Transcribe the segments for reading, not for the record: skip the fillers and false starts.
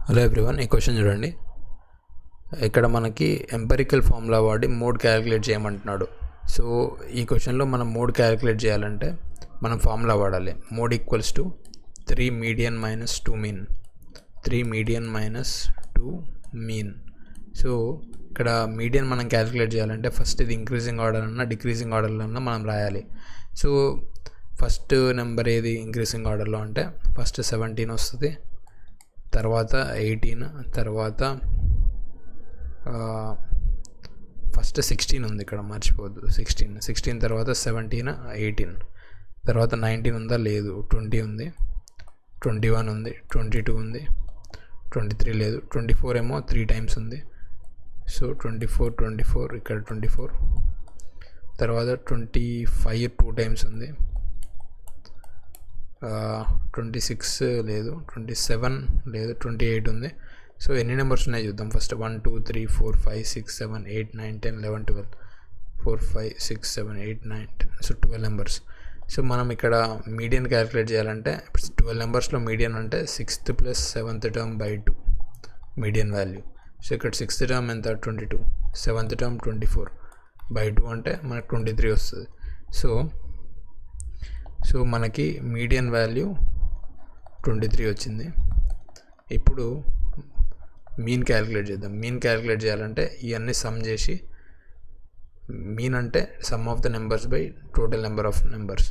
Hello everyone, ఈ question చూడండి. ఇక్కడ మనకి ఎంపెరికల్ ఫార్ములా వాడి మోడ్ క్యాలిక్యులేట్ చేయమంటున్నాడు. సో ఈ క్వశ్చన్లో మనం మోడ్ క్యాలిక్యులేట్ చేయాలంటే మనం ఫార్ములా వాడాలి. Mode equals to 3 median minus 2 mean, 3 median minus 2 mean. So ఇక్కడ మీడియన్ మనం క్యాలిక్యులేట్ చేయాలంటే ఫస్ట్ ఇది ఇంక్రీజింగ్ ఆర్డర్ అన్నా డిక్రీజింగ్ ఆర్డర్లో అన్నా మనం రాయాలి. సో ఫస్ట్ నెంబర్ ఏది ఇంక్రీజింగ్ ఆర్డర్లో అంటే ఫస్ట్ 17 వస్తుంది, తర్వాత 18, తర్వాత ఫస్ట్ 16 ఉంది, ఇక్కడ మర్చిపోవద్దు. 16 తర్వాత 17, 18 తర్వాత 19 ఉందా? లేదు. 20 ఉంది, 21 ఉంది, 22 ఉంది, 23 లేదు, 24 ఏమో 3 టైమ్స్ ఉంది. సో 24 ఇక్కడ 24, తర్వాత 25 2 టైమ్స్ ఉంది, 26 లేదు, 27 లేదు, 28 ఉంది. సో ఎన్ని నెంబర్స్ ఉన్నాయి చూద్దాం. ఫస్ట్ 1 2 3 4 5 6 7 8 9 10 11 12 4 5 6 7 8 9 10. So 12 numbers. సో మనం ఇక్కడ మీడియన్ క్యాలిక్యులేట్ చేయాలంటే 12 నెంబర్స్లో మీడియన్ అంటే 6th + 7th term by 2 median value. So ఇక్కడ 6th టర్మ్ ఎంత? 22, 7th టర్మ్ 24 బై 2 అంటే మనకు 23 వస్తుంది. సో మనకి మీడియన్ వాల్యూ 23 వచ్చింది. ఇప్పుడు మీన్ క్యాలిక్యులేట్ చేద్దాం. మీన్ క్యాలిక్యులేట్ చేయాలంటే ఇవన్నీ సమ్ చేసి, మీన్ అంటే some of the numbers by total number of numbers.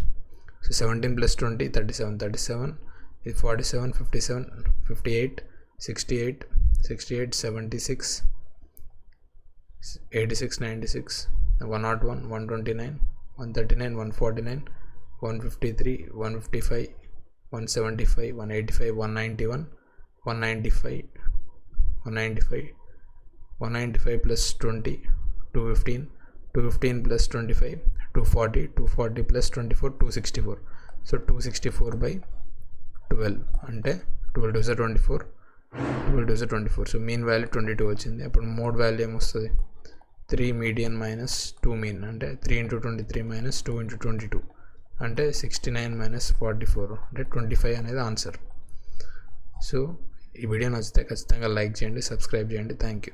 So 17 + 20 37, ఇది 47, 57, 58, 68, 76, 86, 96, 101, 129, 139, 149, 153, 155, 175, 185, 191, 195, 195 plus 20, 215, 215 plus 25, 240, 240 plus 24, 264. So 264 by 12 అంటే 12 2 24, 12 2 24. సో మీన్ వాల్యూ 22 వచ్చింది. అప్పుడు మోడ్ వాల్యూ ఏమొస్తుంది? 3 మీడియన్ మైనస్ 2 మీన్ అంటే 3 × 23 మైనస్ 2 × 22 అంటే 69 - 44 అంటే 25 అనేది ఆన్సర్. సో ఈ వీడియో నచ్చితే ఖచ్చితంగా లైక్ చేయండి, సబ్స్క్రైబ్ చేయండి. Thank you.